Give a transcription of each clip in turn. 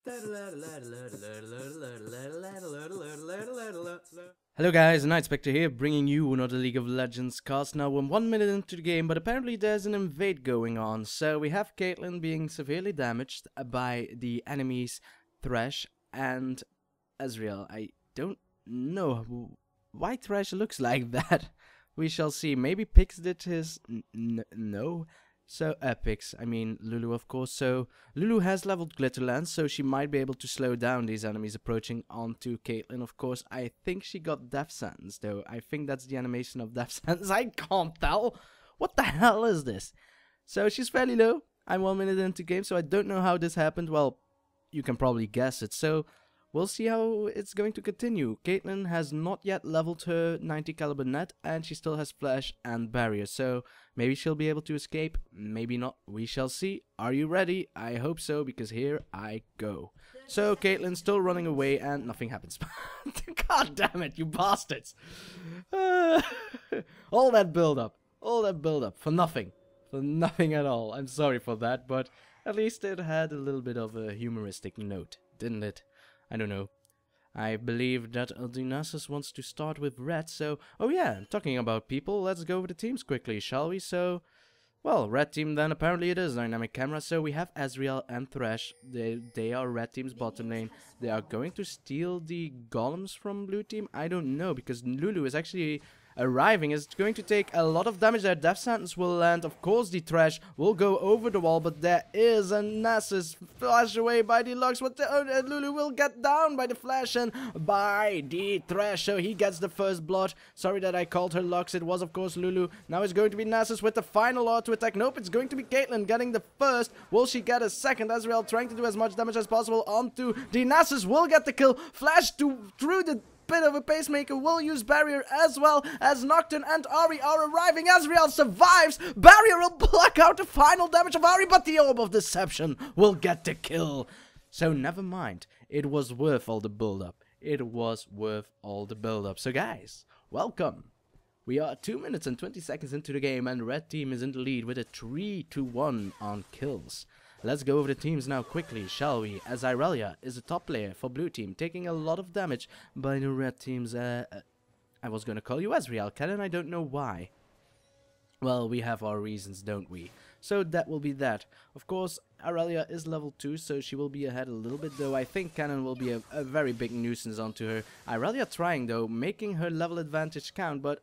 Hello guys, Nightspectre here, bringing you another League of Legends cast. Now we're 1 minute into the game, but apparently there's an invade going on. So we have Caitlyn being severely damaged by the enemies Thresh and Ezreal. I don't know why Thresh looks like that. We shall see. Maybe Pix did his... no. So, Pix, I mean Lulu of course. So, Lulu has leveled Glitterlands, so she might be able to slow down these enemies approaching onto Caitlyn. Of course, I think she got Death Sentence though. I think that's the animation of Death Sentence. I can't tell. What the hell is this? So, she's fairly low. I'm 1 minute into game, so I don't know how this happened. Well, you can probably guess it. So, we'll see how it's going to continue. Caitlyn has not yet leveled her 90 caliber net, and she still has flash and barrier. So maybe she'll be able to escape, maybe not. We shall see. Are you ready? I hope so, because here I go. So Caitlyn's still running away, and nothing happens. God damn it, you bastards! All that build up for nothing. For nothing at all. I'm sorry for that, but at least it had a little bit of a humoristic note, didn't it? I don't know. I believe that the Nasus wants to start with red, so... Oh yeah, talking about people, let's go over the teams quickly, shall we? So, well, red team then, apparently it is dynamic camera, so we have Ezreal and Thresh. They are red team's bottom lane. They are going to steal the golems from blue team? I don't know, because Lulu is actually... arriving. Is going to take a lot of damage. Their Death Sentence will land. Of course, the Thresh will go over the wall, but there is a Nasus flash away by the Lux. Lulu will get down by the flash and by the Thresh, so he gets the first blood. Sorry that I called her Lux. It was, of course, Lulu. Now it's going to be Nasus with the final auto attack. Nope, it's going to be Caitlyn getting the first. Will she get a second? Ezreal trying to do as much damage as possible onto the Nasus. Will get the kill. Flash through the bit of a pacemaker, will use barrier as well as Nocturne and Ahri are arriving. Ezreal survives. Barrier will block out the final damage of Ahri, but the Orb of Deception will get the kill. So never mind. It was worth all the build-up. It was worth all the build-up. So guys, welcome. We are 2 minutes and 20 seconds into the game, and red team is in the lead with a 3-1 on kills. Let's go over the teams now quickly, shall we? As Irelia is a top player for blue team, taking a lot of damage by the red team's... I was gonna call you Ezreal, Kennen, I don't know why. Well, we have our reasons, don't we? So that will be that. Of course, Irelia is level 2, so she will be ahead a little bit, though I think Kennen will be a very big nuisance onto her. Irelia trying, though, making her level advantage count, but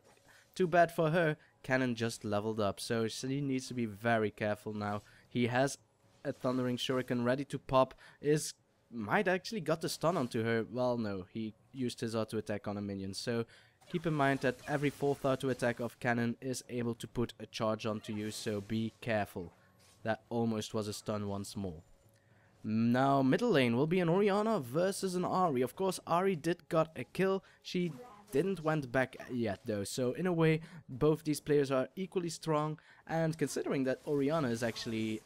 too bad for her, Kennen just leveled up, so she needs to be very careful now. He has a Thundering Shuriken ready to pop, might actually got the stun onto her. Well, no, he used his auto attack on a minion, so keep in mind that every 4th auto attack of Kennen is able to put a charge onto you, so be careful. That almost was a stun once more. Now, middle lane will be an Orianna versus an Ahri. Of course, Ahri did got a kill. She didn't went back yet though, so in a way, both these players are equally strong, and considering that Orianna is actually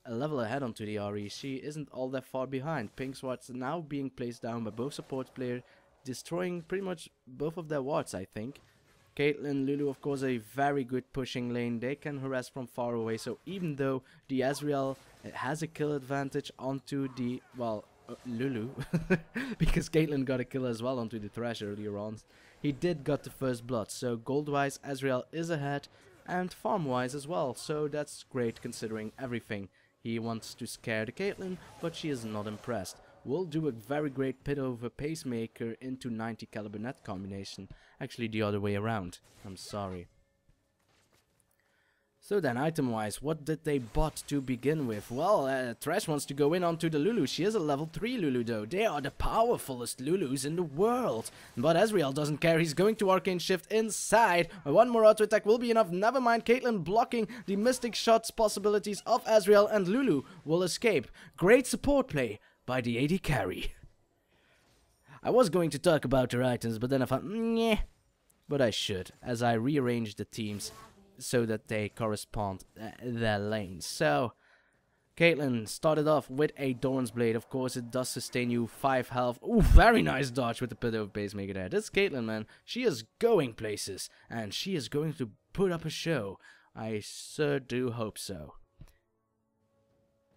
a level ahead onto the Ahri, she isn't all that far behind. Pink's wards now being placed down by both support players, destroying pretty much both of their wards, I think. Caitlyn, Lulu, of course, a very good pushing lane. They can harass from far away, so even though the Ezreal has a kill advantage onto the, well, Lulu, because Caitlyn got a kill as well onto the Thresh earlier on, he did got the first blood, so gold-wise, Ezreal is ahead, and farm-wise as well, so that's great considering everything. He wants to scare the Caitlyn, but she is not impressed. We'll do a very great pit over pacemaker into 90 caliber net combination. Actually, the other way around. I'm sorry. So then, item-wise, what did they bot to begin with? Well, Thresh wants to go in onto the Lulu. She is a level 3 Lulu though. They are the powerfulest Lulus in the world. But Ezreal doesn't care. He's going to Arcane Shift inside. One more auto attack will be enough. Never mind, Caitlyn blocking the Mystic Shots possibilities of Ezreal, and Lulu will escape. Great support play by the AD carry. I was going to talk about her items, but then I thought, meh. But I should, as I rearrange the teams so that they correspond their lanes. So, Caitlyn started off with a Doran's Blade. Of course, it does sustain you 5 health. Ooh, very nice dodge with the pit of pacemaker there. This Caitlyn, man, she is going places, and she is going to put up a show. I sure do hope so.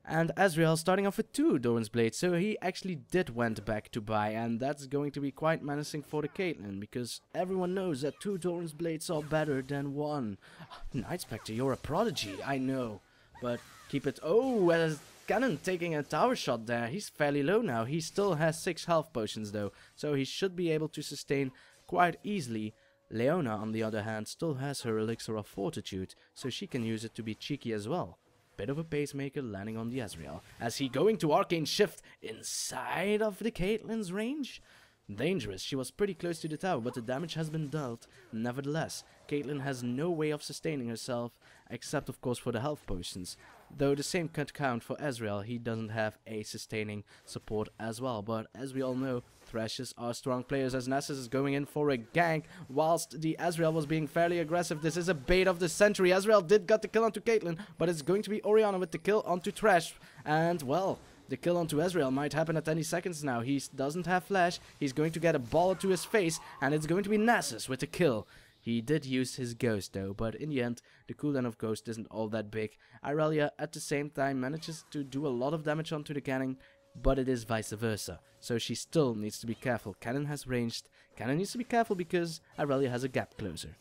And Ezreal starting off with 2 Doran's Blades, so he actually did went back to buy, and that's going to be quite menacing for the Caitlyn, because everyone knows that 2 Doran's Blades are better than 1. Nightspectre, you're a prodigy, I know, but keep it... Oh, Kennen taking a tower shot there. He's fairly low now. He still has 6 health potions though, so he should be able to sustain quite easily. Leona, on the other hand, still has her Elixir of Fortitude, so she can use it to be cheeky as well. Bit of a pacemaker landing on the Ezreal. As he going to Arcane Shift inside of the Caitlyn's range? Dangerous. She was pretty close to the tower, but the damage has been dealt. Nevertheless, Caitlyn has no way of sustaining herself, except of course for the health potions. Though the same could count for Ezreal, he doesn't have a sustaining support as well. But as we all know, Threshes are strong players, as Nasus is going in for a gank, whilst the Ezreal was being fairly aggressive. This is a bait of the century. Ezreal did get the kill onto Caitlyn, but it's going to be Orianna with the kill onto Thresh. And well, the kill onto Ezreal might happen at any seconds now. He doesn't have flash, he's going to get a ball to his face, and it's going to be Nasus with the kill. He did use his Ghost though, but in the end, the cooldown of Ghost isn't all that big. Irelia at the same time manages to do a lot of damage onto the Kennen, but it is vice versa. So she still needs to be careful. Kennen has ranged. Kennen needs to be careful because Irelia has a gap closer.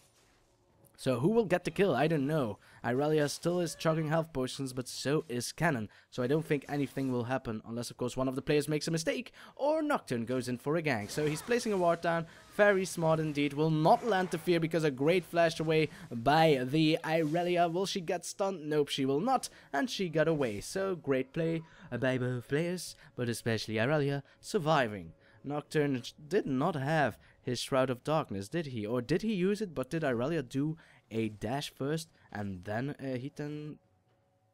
So who will get the kill? I don't know. Irelia still is chugging health potions, but so is Kennen. So I don't think anything will happen unless of course one of the players makes a mistake or Nocturne goes in for a gank. So he's placing a ward down. Very smart indeed. Will not land the fear because a great flash away by the Irelia. Will she get stunned? Nope, she will not. And she got away. So great play by both players, but especially Irelia surviving. Nocturne did not have his Shroud of Darkness, did he? Or did he use it, but did Irelia do a dash first and then a Heat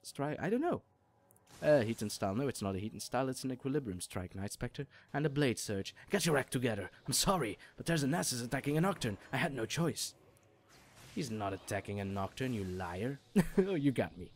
strike? I don't know. Heat and style. No, it's not a Heat and style, it's an Equilibrium strike, Nightspectre. And a Blade Surge. Get your act together. I'm sorry, but there's a Nasus attacking a Nocturne. I had no choice. He's not attacking a Nocturne, you liar. Oh, you got me.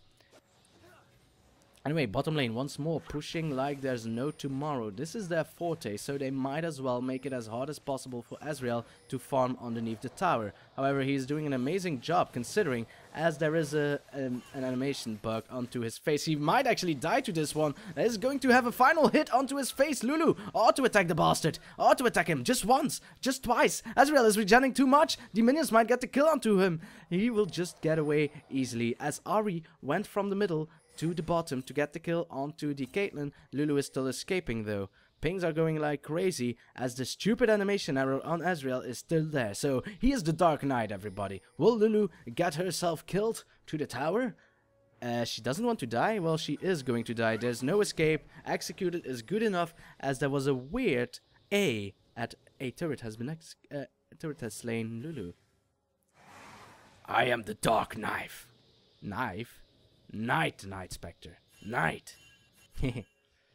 Anyway, bottom lane once more, pushing like there's no tomorrow. This is their forte, so they might as well make it as hard as possible for Ezreal to farm underneath the tower. However, he's doing an amazing job considering, as there is an animation bug onto his face. He might actually die to this one. Is going to have a final hit onto his face. Lulu, auto-attack the bastard. Auto-attack him, just once, just twice. Ezreal is regenerating too much. The minions might get the kill onto him. He will just get away easily, as Ahri went from the middle to the bottom to get the kill onto the Caitlyn. Lulu is still escaping though. Pings are going like crazy as the stupid animation arrow on Ezreal is still there. So he is the Dark Knight, everybody. Will Lulu get herself killed to the tower? She doesn't want to die. Well, she is going to die. There's no escape. Executed is good enough, as there was a weird A at a turret has been turret has slain Lulu. I am the Dark Knife. Knife? Nightspectre. Night.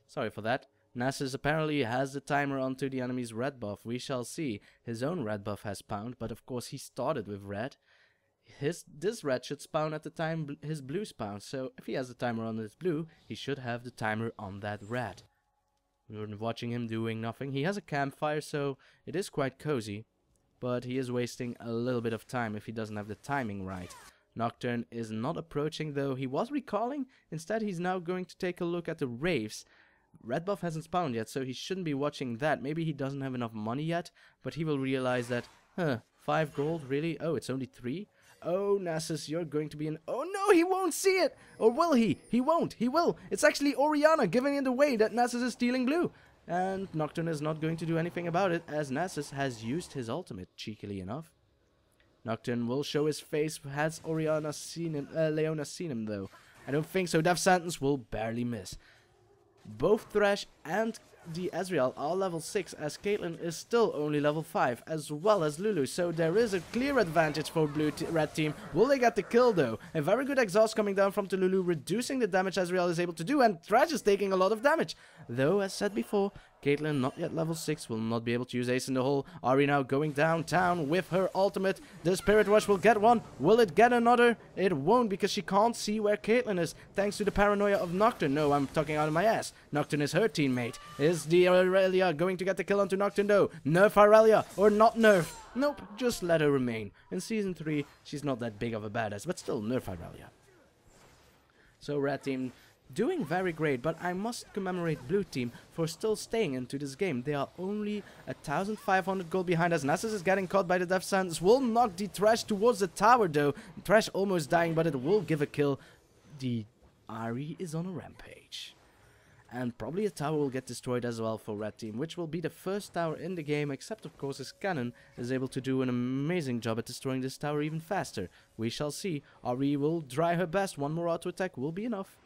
Sorry for that. Nasus apparently has the timer onto the enemy's red buff. We shall see. His own red buff has spawned, but of course he started with red. This red should spawn at the time his blue spawns. So if he has the timer on his blue, he should have the timer on that red. We're watching him doing nothing. He has a campfire, so it is quite cozy. But he is wasting a little bit of time if he doesn't have the timing right. Nocturne is not approaching, though he was recalling. Instead, he's now going to take a look at the Wraiths. Red buff hasn't spawned yet, so he shouldn't be watching that. Maybe he doesn't have enough money yet, but he will realize that, 5 gold, really? Oh, it's only 3? Oh, Nasus, you're going to be in... Oh no, he won't see it! Or will he? He won't. He will. It's actually Orianna giving it away that Nasus is stealing blue. And Nocturne is not going to do anything about it, as Nasus has used his ultimate, cheekily enough. Nocturne will show his face. Has Orianna seen him? Leona seen him though? I don't think so. Death Sentence will barely miss. Both Thresh and the Ezreal are level 6, as Caitlyn is still only level 5, as well as Lulu. So there is a clear advantage for red team. Will they get the kill though? A very good exhaust coming down from the Lulu, reducing the damage Ezreal is able to do, and Thresh is taking a lot of damage. Though, as said before, Caitlyn, not yet level 6, will not be able to use Ace in the Hole. Ahri now going downtown with her ultimate. The Spirit Rush will get one. Will it get another? It won't, because she can't see where Caitlyn is, thanks to the paranoia of Nocturne. No, I'm talking out of my ass. Nocturne is her teammate. Is the Irelia going to get the kill onto Nocturne though? Nerf Irelia, or not nerf? Nope, just let her remain. In Season 3, she's not that big of a badass, but still nerf Irelia. So red team doing very great, but I must commemorate blue team for still staying into this game. They are only 1,500 gold behind us. Nasus is getting caught by the death sentence. Will knock the Thresh towards the tower though. Thresh almost dying, but it will give a kill. The Ahri is on a rampage. And probably a tower will get destroyed as well for red team, which will be the first tower in the game, except of course as Kennen is able to do an amazing job at destroying this tower even faster. We shall see. Ahri will try her best. One more auto attack will be enough.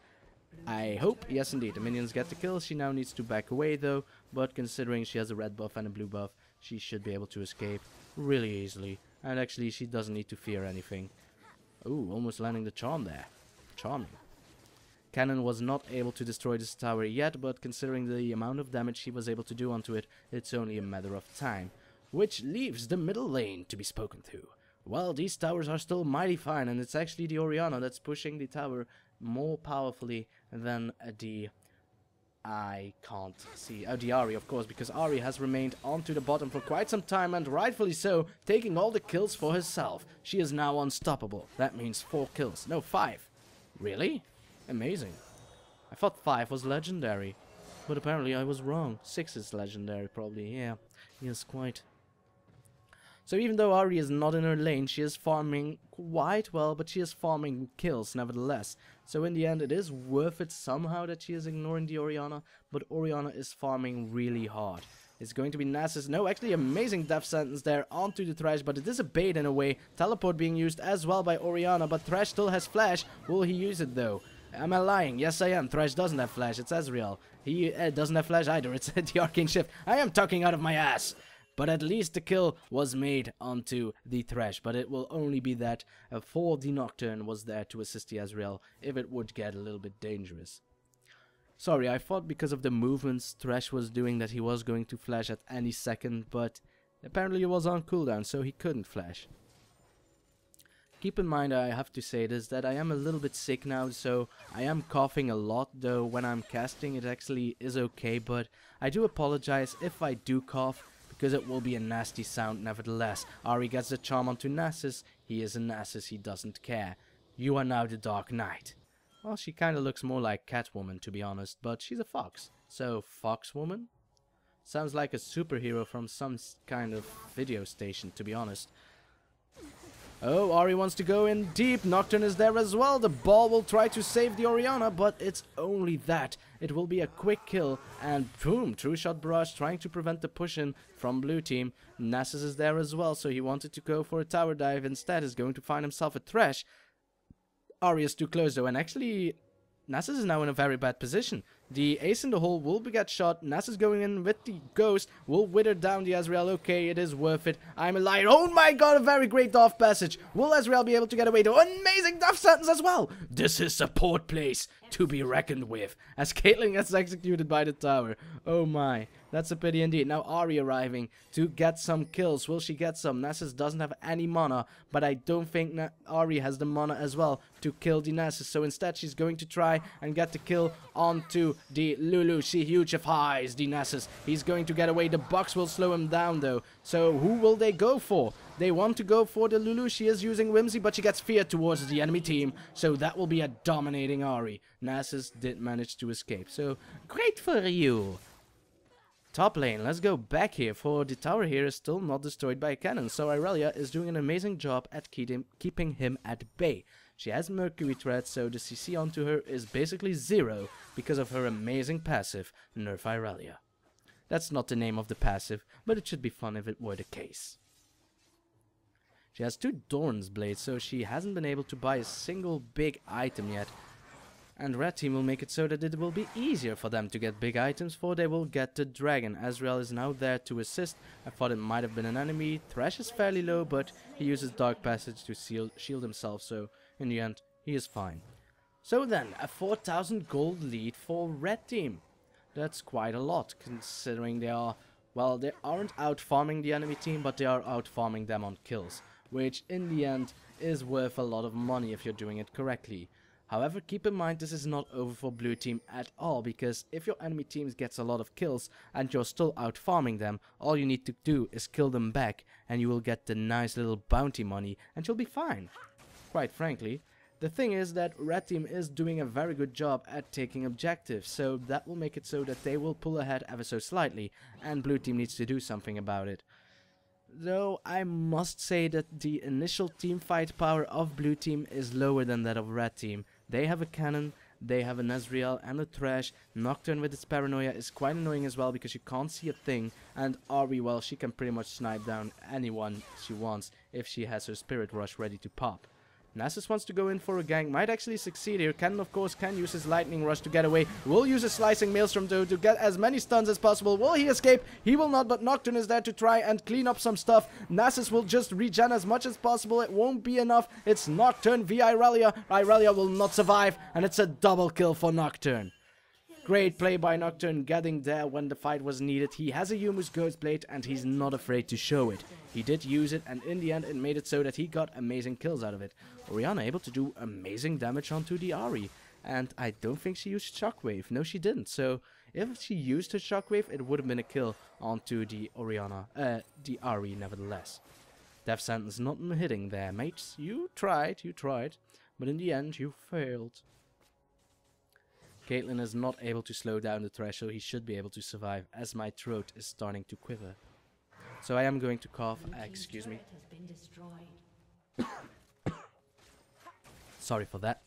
I hope. Yes indeed, the minions get the kill. She now needs to back away though, but considering she has a red buff and a blue buff, she should be able to escape really easily. And actually she doesn't need to fear anything. Ooh, almost landing the charm there. Charming. Kennen was not able to destroy this tower yet, but considering the amount of damage he was able to do onto it, it's only a matter of time. Which leaves the middle lane to be spoken to. Well, these towers are still mighty fine, and it's actually the Orianna that's pushing the tower more powerfully than the... I can't see... the Ahri, of course, because Ahri has remained onto the bottom for quite some time, and rightfully so, taking all the kills for herself. She is now unstoppable. That means 4 kills. No, 5. Really? Amazing. I thought 5 was legendary, but apparently I was wrong. 6 is legendary, probably. Yeah, yes, quite. So even though Ahri is not in her lane, she is farming quite well, but she is farming kills nevertheless. So in the end, it is worth it somehow that she is ignoring the Orianna, but Orianna is farming really hard. It's going to be Nasus. No, actually amazing death sentence there onto the Thresh, but it is a bait in a way. Teleport being used as well by Orianna, but Thresh still has flash. Will he use it though? Am I lying? Yes, I am. Thresh doesn't have flash. It's Ezreal. He doesn't have flash either. It's the Arcane Shift. I am talking out of my ass. But at least the kill was made onto the Thresh. But it will only be that for the Nocturne was there to assist the Ezreal if it would get a little bit dangerous. Sorry, I thought because of the movements Thresh was doing that he was going to flash at any second. But apparently it was on cooldown, so he couldn't flash. Keep in mind, I have to say this, that I am a little bit sick now, so I am coughing a lot, though when I'm casting it actually is okay, but I do apologize if I do cough, because it will be a nasty sound nevertheless. Ahri gets the charm onto Nasus. He is a Nasus, he doesn't care. You are now the Dark Knight. Well, she kinda looks more like Catwoman, to be honest, but she's a fox. So, Foxwoman? Sounds like a superhero from some kind of video station, to be honest. Oh, Ahri wants to go in deep. Nocturne is there as well. The ball will try to save the Orianna, but it's only that. It will be a quick kill, and boom, true shot barrage trying to prevent the push-in from blue team. Nasus is there as well, so he wanted to go for a tower dive. Instead, is going to find himself a Thresh. Ahri is too close though, and actually, Nasus is now in a very bad position. The ace in the hole will get shot. Nasus going in with the ghost. Will wither down the Ezreal. Okay, it is worth it. I'm a liar. Oh my god, a very great off passage. Will Ezreal be able to get away? The amazing death sentence as well. This is a port place to be reckoned with. As Caitlyn gets executed by the tower. Oh my. That's a pity indeed. Now Ahri arriving to get some kills. Will she get some? Nasus doesn't have any mana, but I don't think Ahri has the mana as well to kill the Nasus. So instead she's going to try and get the kill onto the Lulu. She huge-ifies the Nasus. He's going to get away. The box will slow him down though. So who will they go for? They want to go for the Lulu. She is using Whimsy, but she gets feared towards the enemy team. So that will be a dominating Ahri. Nasus did manage to escape. So great for you. Top lane, let's go back here, for the tower here is still not destroyed by Kennen, so Irelia is doing an amazing job at keeping him at bay. She has Mercury threat, so the CC onto her is basically 0 because of her amazing passive, Nerf Irelia. That's not the name of the passive, but it should be fun if it were the case. She has 2 Dorn's Blades, so she hasn't been able to buy a single big item yet. And red team will make it so that it will be easier for them to get big items, for they will get the dragon. Ezreal is now there to assist. I thought it might have been an enemy. Thresh is fairly low, but he uses Dark Passage to shield himself, so in the end, he is fine. So then, a 4,000 gold lead for red team. That's quite a lot, considering they are, well, they aren't out farming the enemy team, but they are out farming them on kills, which in the end is worth a lot of money if you're doing it correctly. However, keep in mind this is not over for blue team at all, because if your enemy team gets a lot of kills and you're still out farming them, all you need to do is kill them back and you will get the nice little bounty money and you'll be fine. Quite frankly, The thing is that red team is doing a very good job at taking objectives, so that will make it so that they will pull ahead ever so slightly, and blue team needs to do something about it. Though I must say that the initial team fight power of blue team is lower than that of red team. They have a Kennen, they have an Ezreal and a Thresh. Nocturne with its paranoia is quite annoying as well because you can't see a thing, and Ahri, well, she can pretty much snipe down anyone she wants if she has her Spirit Rush ready to pop. Nasus wants to go in for a gank, might actually succeed here. Kennen, of course, can use his Lightning Rush to get away. Will use a Slicing Maelstrom to get as many stuns as possible. Will he escape? He will not, but Nocturne is there to try and clean up some stuff. Nasus will just regen as much as possible. It won't be enough. It's Nocturne via Irelia. Irelia will not survive, and it's a double kill for Nocturne. Great play by Nocturne, getting there when the fight was needed. He has a Yumu's Ghost Blade and he's not afraid to show it. He did use it, and in the end it made it so that he got amazing kills out of it. Orianna able to do amazing damage onto the Ahri. And I don't think she used Shockwave. No, she didn't. So if she used her Shockwave, it would have been a kill onto the the Ahri nevertheless. Death Sentence not hitting there, mates. You tried. But in the end, you failed. Caitlyn is not able to slow down the Thresh, so he should be able to survive, as my throat is starting to quiver. So I am going to cough, excuse me. Sorry for that.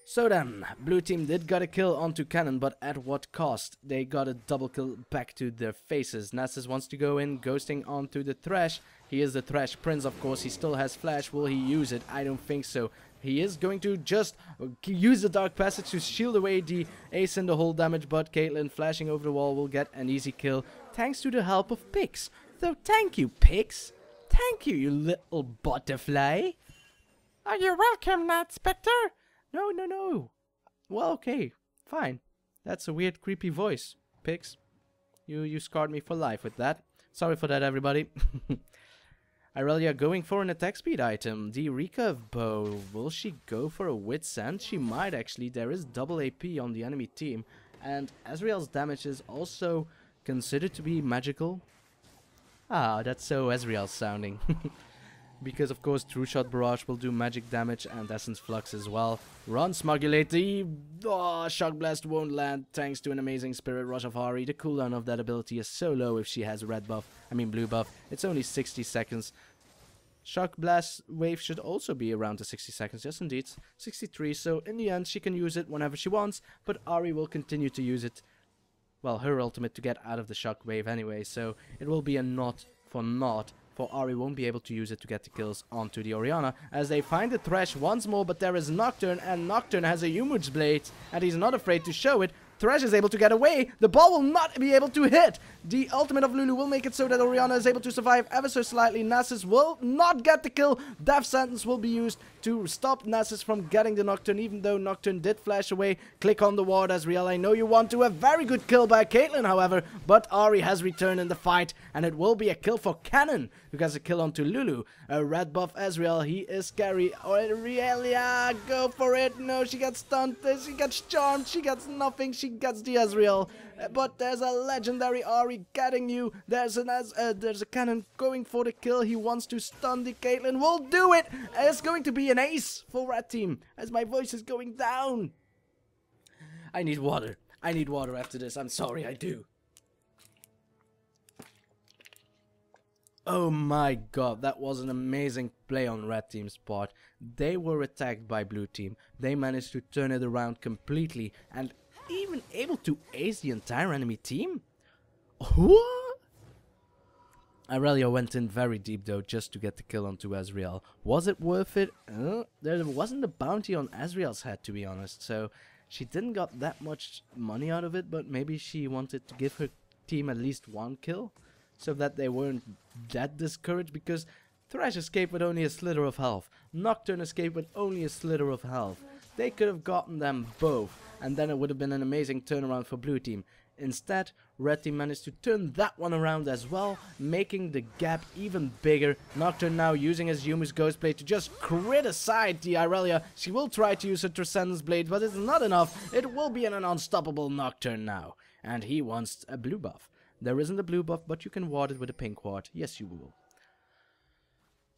So then, blue team did got a kill onto Kennen, but at what cost? They got a double kill back to their faces. Nasus wants to go in, ghosting onto the Thresh. He is the Thresh Prince, of course. He still has Flash. Will he use it? I don't think so. He is going to just use the Dark Passage to shield away the ace and the whole damage, but Caitlyn flashing over the wall will get an easy kill thanks to the help of Pix. So thank you, Pix. Thank you, you little butterfly. Are you welcome, Nightspectre? No. Well, okay, fine. That's a weird, creepy voice, Pix. You scarred me for life with that. Sorry for that, everybody. Irelia going for an attack speed item. The recurve bow. Will she go for a Wit's End? She might actually. There is double AP on the enemy team. And Ezreal's damage is also considered to be magical. Ah, that's so Ezreal sounding. Because of course True Shot Barrage will do magic damage and Essence Flux as well. Run Smugulate. The Shock Blast won't land thanks to an amazing Spirit Rush of Ahri. The cooldown of that ability is so low if she has blue buff. It's only 60 seconds. Shock Blast wave should also be around the 60 seconds. Yes indeed, 63. So in the end she can use it whenever she wants, but Ahri will continue to use it. Well, her ultimate to get out of the shock wave anyway, so it will be a not for naught. For Ahri won't be able to use it to get the kills onto the Orianna, as they find the Thresh once more, but there is Nocturne, and Nocturne has a Yumu's Blade, and he's not afraid to show it. Thresh is able to get away. The ball will not be able to hit. The ultimate of Lulu will make it so that Orianna is able to survive ever so slightly. Nasus will not get the kill. Death Sentence will be used to stop Nasus from getting the Nocturne, even though Nocturne did flash away. Click on the ward, Ezreal. I know you want to. A very good kill by Caitlyn, however, but Ahri has returned in the fight, and it will be a kill for Kennen, who gets a kill onto Lulu. A red buff Ezreal. He is scary. Irelia, go for it. No, she gets stunned. She gets charmed. She gets nothing. She gets the Ezreal, but there's a legendary Ahri getting you. There's a Kennen going for the kill. He wants to stun the Caitlyn. Will do it. It's going to be an ace for red team as my voice is going down. I need water. I need water after this. I'm sorry, I do. Oh my god, that was an amazing play on red team's part. They were attacked by blue team. They managed to turn it around completely and even able to ace the entire enemy team? What? Irelia went in very deep though just to get the kill onto Ezreal. Was it worth it? There wasn't a bounty on Ezreal's head, to be honest, so she didn't got that much money out of it, but maybe she wanted to give her team at least one kill so that they weren't that discouraged, because Thresh escaped with only a slither of health. Nocturne escaped with only a slither of health. They could have gotten them both, and then it would have been an amazing turnaround for blue team. Instead, red team managed to turn that one around as well, making the gap even bigger. Nocturne now using his Yumu's Ghost Blade to just crit aside the Irelia. She will try to use her Transcendence Blade, but it's not enough. It will be an unstoppable Nocturne now, and he wants a blue buff. There isn't a blue buff, but you can ward it with a pink ward. Yes, you will.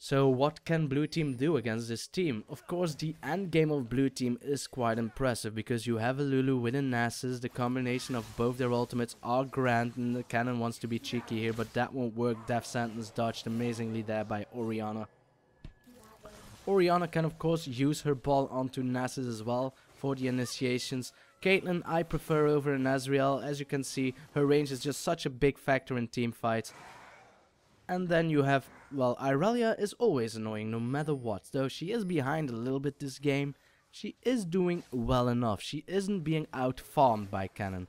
So what can blue team do against this team? Of course, the end game of blue team is quite impressive because you have a Lulu with a Nasus. The combination of both their ultimates are grand, and the Kennen wants to be cheeky here, but that won't work. Death Sentence dodged amazingly there by Orianna. Orianna can of course use her ball onto Nasus as well for the initiations. Caitlyn I prefer over an Ezreal. As you can see, her range is just such a big factor in team fights. And then you have, well, Irelia is always annoying no matter what. Though she is behind a little bit this game, she is doing well enough. She isn't being out-farmed by Kennen.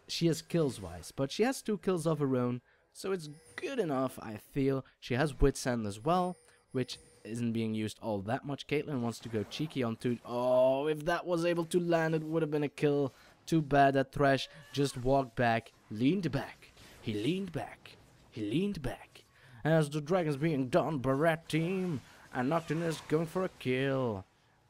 She has kills wise, but she has 2 kills of her own. So it's good enough, I feel. She has Wit's End as well, which isn't being used all that much. Caitlyn wants to go cheeky onto... Oh, if that was able to land, it would have been a kill. Too bad that Thresh just walked back, leaned back. He leaned back. He leaned back. As the dragon's being done by red team, and Nocturne is going for a kill.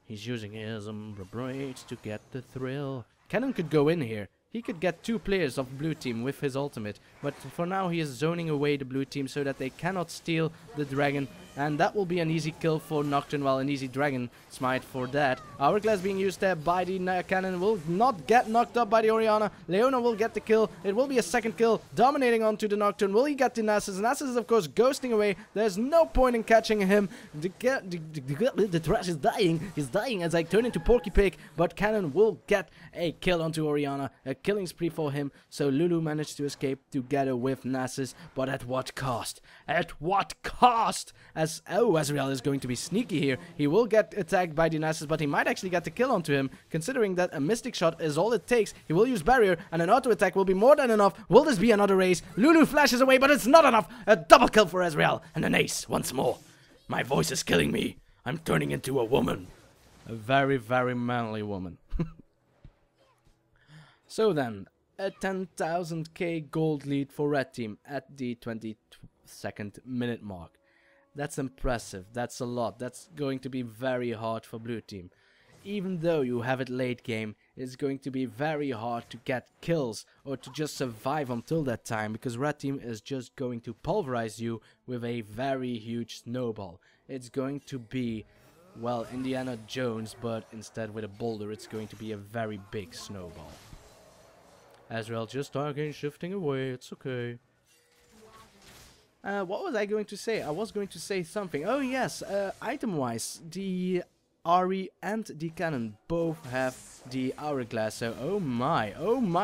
He's using his braids to get the thrill. Kennen could go in here. He could get 2 players of blue team with his ultimate, but for now he is zoning away the blue team so that they cannot steal the dragon, and that will be an easy kill for Nocturne, well, an easy dragon smite for that. Hourglass being used there by the Kennen will not get knocked up by the Orianna. Leona will get the kill. It will be a second kill, dominating onto the Nocturne. Will he get the Nasus? Nasus is of course ghosting away. There's no point in catching him. The Thresh is dying. He's dying as I turn into Porky Pig, but Kennen will get a kill onto Orianna. A killing spree for him, so Lulu managed to escape together with Nasus, but at what cost? At what cost? As, oh, Ezreal is going to be sneaky here. He will get attacked by the Nasus, but he might actually get the kill onto him, considering that a Mystic Shot is all it takes. He will use Barrier, and an auto attack will be more than enough. Will this be another race? Lulu flashes away, but it's not enough. A double kill for Ezreal, and an ace once more. My voice is killing me. I'm turning into a woman. A very, very manly woman. So then, a 10,000k gold lead for red team at the 22nd minute mark. That's impressive, that's a lot, that's going to be very hard for blue team. Even though you have it late game, it's going to be very hard to get kills or to just survive until that time, because red team is just going to pulverize you with a very huge snowball. It's going to be, well, Indiana Jones, but instead with a boulder, it's going to be a very big snowball. Ezreal just targeting, shifting away, it's okay. What was I going to say? I was going to say something. Oh yes, item-wise, the Ahri and the Kennen both have the Hourglass, so oh my,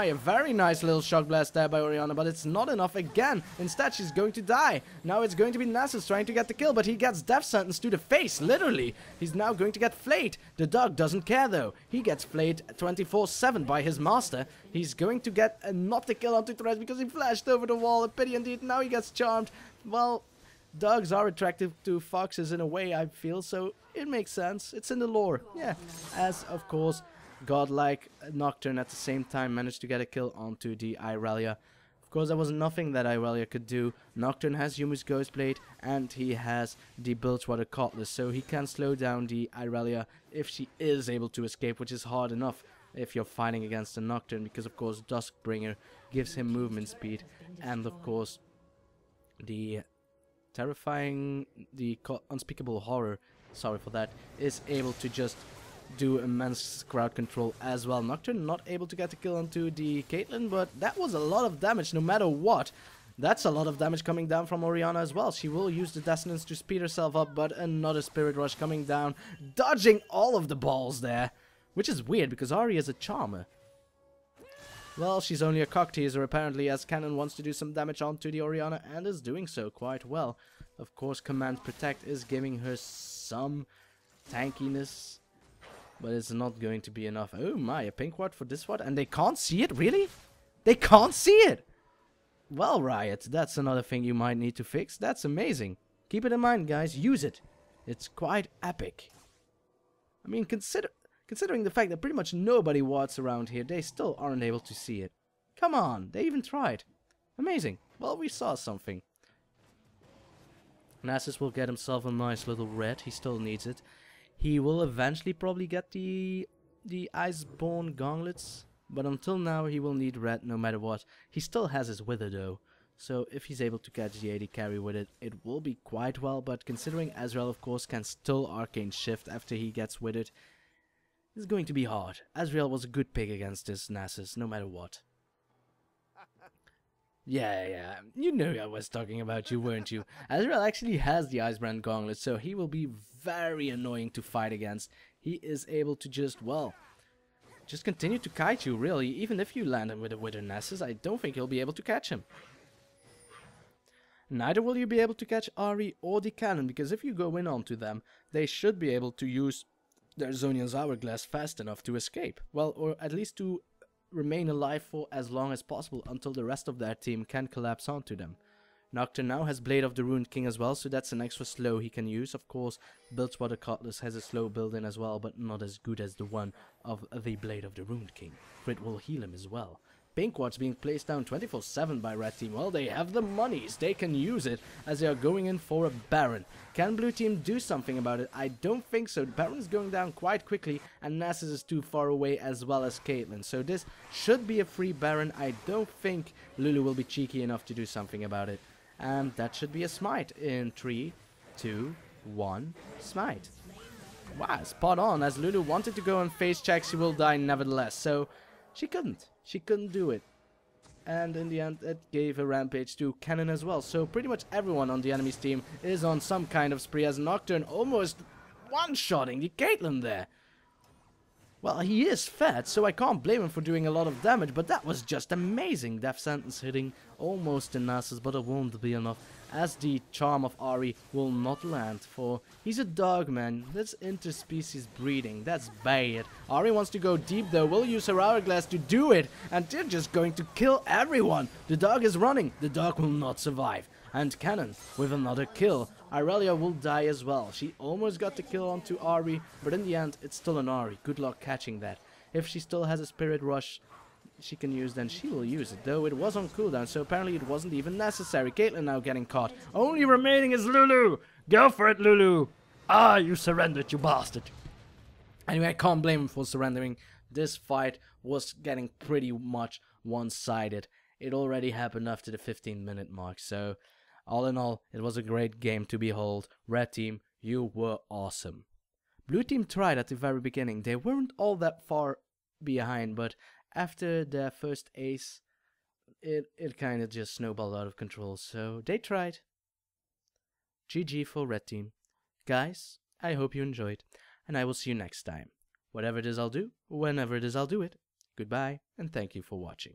a very nice little shock blast there by Orianna, but it's not enough again. Instead, she's going to die. Now it's going to be Nasus trying to get the kill, but he gets death sentence to the face, literally. He's now going to get flayed. The dog doesn't care though. He gets flayed 24/7 by his master. He's going to get not the kill onto Thresh because he flashed over the wall. A pity indeed. Now he gets charmed. Well, dogs are attractive to foxes in a way, I feel, so it makes sense. It's in the lore. Yeah, as of course godlike Nocturne at the same time managed to get a kill onto the Irelia. Of course, there was nothing that Irelia could do. Nocturne has Yumu's Ghostblade and he has the Bilgewater Cutlass, so he can slow down the Irelia if she is able to escape, which is hard enough if you're fighting against a Nocturne, because of course Duskbringer gives him movement speed, and of course the terrifying, the unspeakable horror, sorry for that, is able to just do immense crowd control as well. Nocturne not able to get the kill onto the Caitlyn, but that was a lot of damage no matter what. That's a lot of damage coming down from Orianna as well. She will use the Dissonance to speed herself up, but another Spirit Rush coming down, dodging all of the balls there, which is weird because Ahri is a charmer. Well, she's only a cock teaser apparently, as Kennen wants to do some damage onto the Orianna and is doing so quite well. Of course, Command Protect is giving her some tankiness, but it's not going to be enough. Oh my, a pink ward for this ward, and they can't see it? Really? They can't see it? Well, Riot, that's another thing you might need to fix. That's amazing. Keep it in mind, guys. Use it. It's quite epic. I mean, considering the fact that pretty much nobody wards around here, they still aren't able to see it. Come on, they even tried. Amazing. Well, we saw something. Nasus will get himself a nice little red. He still needs it. He will eventually probably get the Iceborne gauntlets, but until now he will need red no matter what. He still has his Wither though, So if he's able to catch the AD carry with it, it will be quite well. But considering Ezreal, of course, can still Arcane Shift after he gets with it, it's going to be hard. Ezreal was a good pick against this Nasus, no matter what. Yeah, you know I was talking about you, weren't you? Ezreal actually has the Icebrand Gauntlet, so he will be very annoying to fight against. He is able to just, well, just continue to kite you, really. Even if you land him with a Wither Nasus, I don't think you'll be able to catch him. Neither will you be able to catch Ahri or the Kennen, because if you go in onto them, they should be able to use their Zhonya's Hourglass fast enough to escape. Well, or at least to remain alive for as long as possible until the rest of their team can collapse onto them. Nocturne now has Blade of the Ruined King as well, so that's an extra slow he can use. Of course, Bilgewater Cutlass has a slow build-in as well, but not as good as the one of the Blade of the Ruined King. Crit will heal him as well. Pink Ward's being placed down 24/7 by Red Team. Well, they have the monies. They can use it as they are going in for a Baron. Can Blue Team do something about it? I don't think so. Baron is going down quite quickly, and Nasus is too far away as well as Caitlyn. So this should be a free Baron. I don't think Lulu will be cheeky enough to do something about it. And that should be a smite in 3, 2, 1, smite. Wow, spot on. As Lulu wanted to go and face check, she will die nevertheless. So she couldn't. She couldn't do it. And in the end, it gave a rampage to Kennen as well. So pretty much everyone on the enemy's team is on some kind of spree, as Nocturne almost one-shotting the Caitlyn there. Well, he is fat, so I can't blame him for doing a lot of damage, but that was just amazing. Death Sentence hitting almost the Nasus, but it won't be enough, as the charm of Ahri will not land, for he's a dog, man. That's interspecies breeding. That's bad. Ahri wants to go deep, though. Will use her Hourglass to do it, and they're just going to kill everyone. The dog is running. The dog will not survive. And Kennen with another kill. Irelia will die as well. She almost got the kill onto Ahri, but in the end, it's still an Ahri. Good luck catching that. If she still has a Spirit Rush she can use, then she will use it. Though it was on cooldown, so apparently it wasn't even necessary. Caitlyn now getting caught. Only remaining is Lulu. Go for it, Lulu. Ah, you surrendered, you bastard. Anyway, I can't blame him for surrendering. This fight was getting pretty much one-sided. It already happened after the 15-minute mark, so all in all, it was a great game to behold. Red Team, you were awesome. Blue Team tried at the very beginning. They weren't all that far behind, but after their first ace, it kind of just snowballed out of control. So they tried. GG for Red Team. Guys, I hope you enjoyed, and I will see you next time. Whatever it is I'll do, whenever it is I'll do it. Goodbye, and thank you for watching.